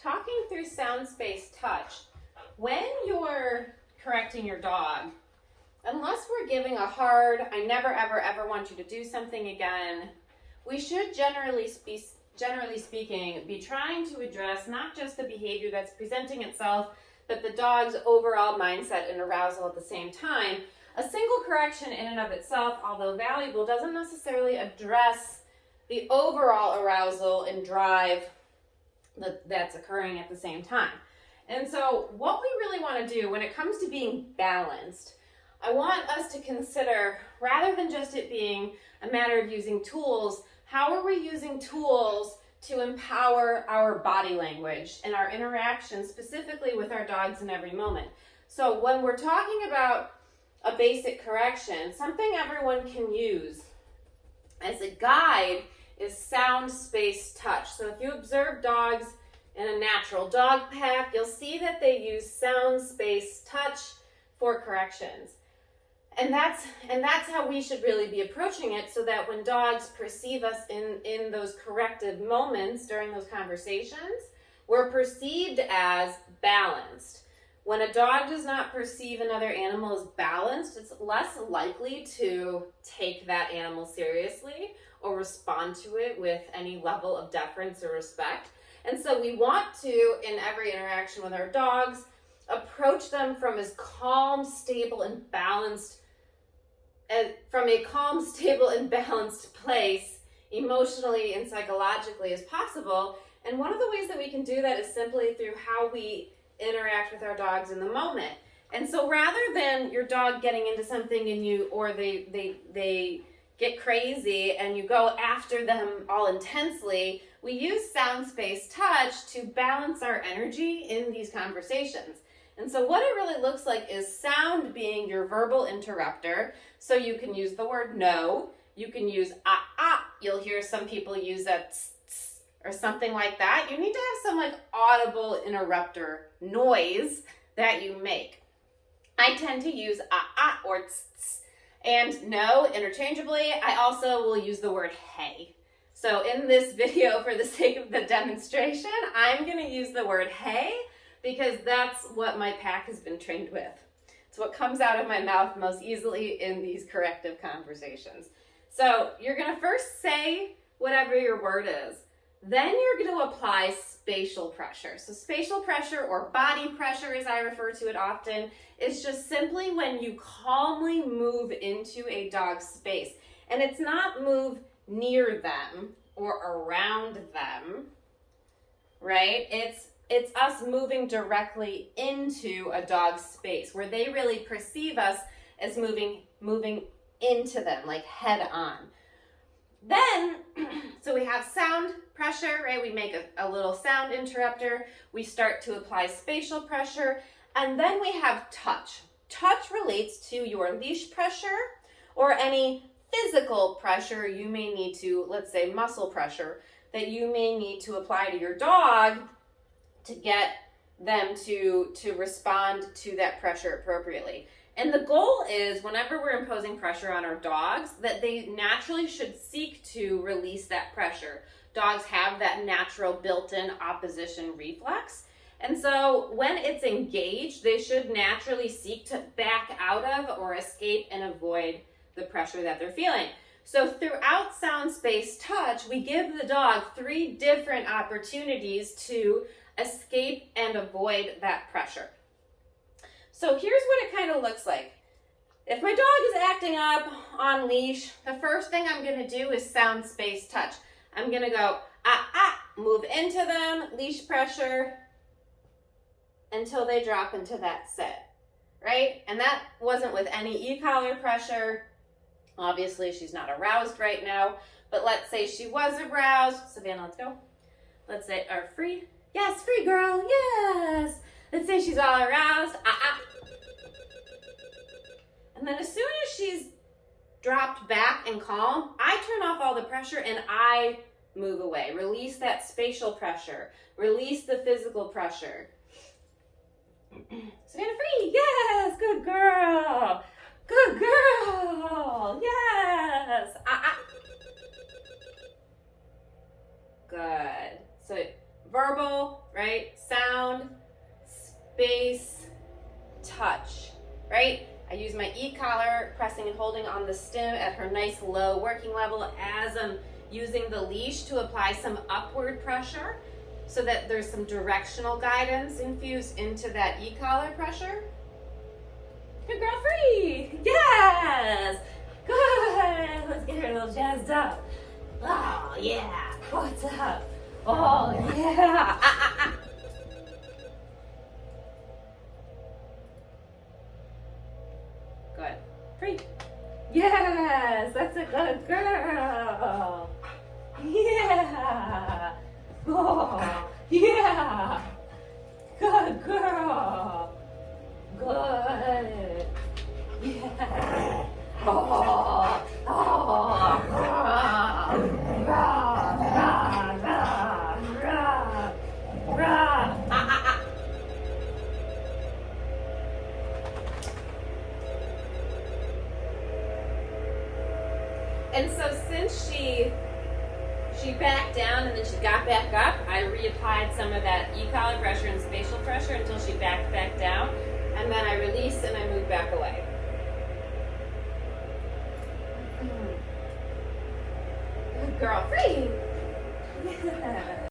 talking through sound, space, touch, when you're correcting your dog, unless we're giving a hard, I never, ever, ever want you to do something again, we should generally speaking, be trying to address not just the behavior that's presenting itself, but the dog's overall mindset and arousal at the same time. A single correction in and of itself, although valuable, doesn't necessarily address the overall arousal and drive that's occurring at the same time. And so what we really want to do when it comes to being balanced, I want us to consider, rather than just it being a matter of using tools, how are we using tools to empower our body language and our interaction specifically with our dogs in every moment. So when we're talking about a basic correction, something everyone can use as a guide is sound, space, touch. So if you observe dogs in a natural dog pack, you'll see that they use sound, space, touch for corrections. And that's how we should really be approaching it, so that when dogs perceive us in those corrective moments during those conversations, we're perceived as balanced. When a dog does not perceive another animal as balanced, it's less likely to take that animal seriously or respond to it with any level of deference or respect. And so we want to, in every interaction with our dogs, approach them from as calm, stable, and balanced place, emotionally and psychologically as possible. And one of the ways that we can do that is simply through how we interact with our dogs in the moment. And so rather than your dog getting into something and they get crazy and you go after them all intensely, we use sound, space, touch to balance our energy in these conversations. And so what it really looks like is sound being your verbal interrupter. So you can use the word no, you can use ah, you'll hear some people use a tss, tss, or something like that. You need to have some audible interrupter noise that you make. I tend to use ah or tss, tss, and no interchangeably. I also will use the word hey. So in this video, for the sake of the demonstration, I'm going to use the word hey, because that's what my pack has been trained with. It's what comes out of my mouth most easily in these corrective conversations. So you're going to first say whatever your word is. Then you're going to apply spatial pressure. So spatial pressure, or body pressure as I refer to it often, is just simply when you calmly move into a dog's space. And it's not move near them or around them, right? It's us moving directly into a dog's space where they really perceive us as moving into them, like head on. Then, so we have sound pressure, right? We make a little sound interrupter. We start to apply spatial pressure. And then we have touch. Touch relates to your leash pressure or any physical pressure you may need to, let's say muscle pressure, that you may need to apply to your dog to get them to respond to that pressure appropriately. And the goal is, whenever we're imposing pressure on our dogs, that they naturally should seek to release that pressure. Dogs have that natural built-in opposition reflex. And so when it's engaged, they should naturally seek to back out of or escape and avoid the pressure that they're feeling. So throughout sound, space, touch, we give the dog 3 different opportunities to escape and avoid that pressure. So here's what it kind of looks like. If my dog is acting up on leash, the first thing I'm going to do is sound, space, touch. I'm going to go move into them, leash pressure, until they drop into that sit, right? And that wasn't with any e-collar pressure. Obviously, she's not aroused right now, but let's say she was aroused. Savannah, let's go. Let's say, or free. Yes, free girl, yes. Let's say she's all aroused. And then as soon as she's dropped back and calm, I turn off all the pressure and I move away. Release that spatial pressure. Release the physical pressure. Savannah, free, yes, good girl. Good girl, yes. Good. So verbal, right? Sound, space, touch, right? I use my e-collar, pressing and holding on the stem at her nice low working level as I'm using the leash to apply some upward pressure so that there's some directional guidance infused into that e-collar pressure. Good girl, free! Yes! Good! Let's get her a little jazzed up. Oh, yeah! What's up? Oh, yeah! Good. Free. Yes! That's a good girl! Yeah! Oh, yeah! Good girl! Good! Yeah! Oh! Oh! Rah, rah, rah, rah, rah, rah. And so since she backed down and then she got back up, I reapplied some of that e-collar pressure and spatial pressure until she backed back down, and then I released and I moved back away. Good girl, free! Yeah.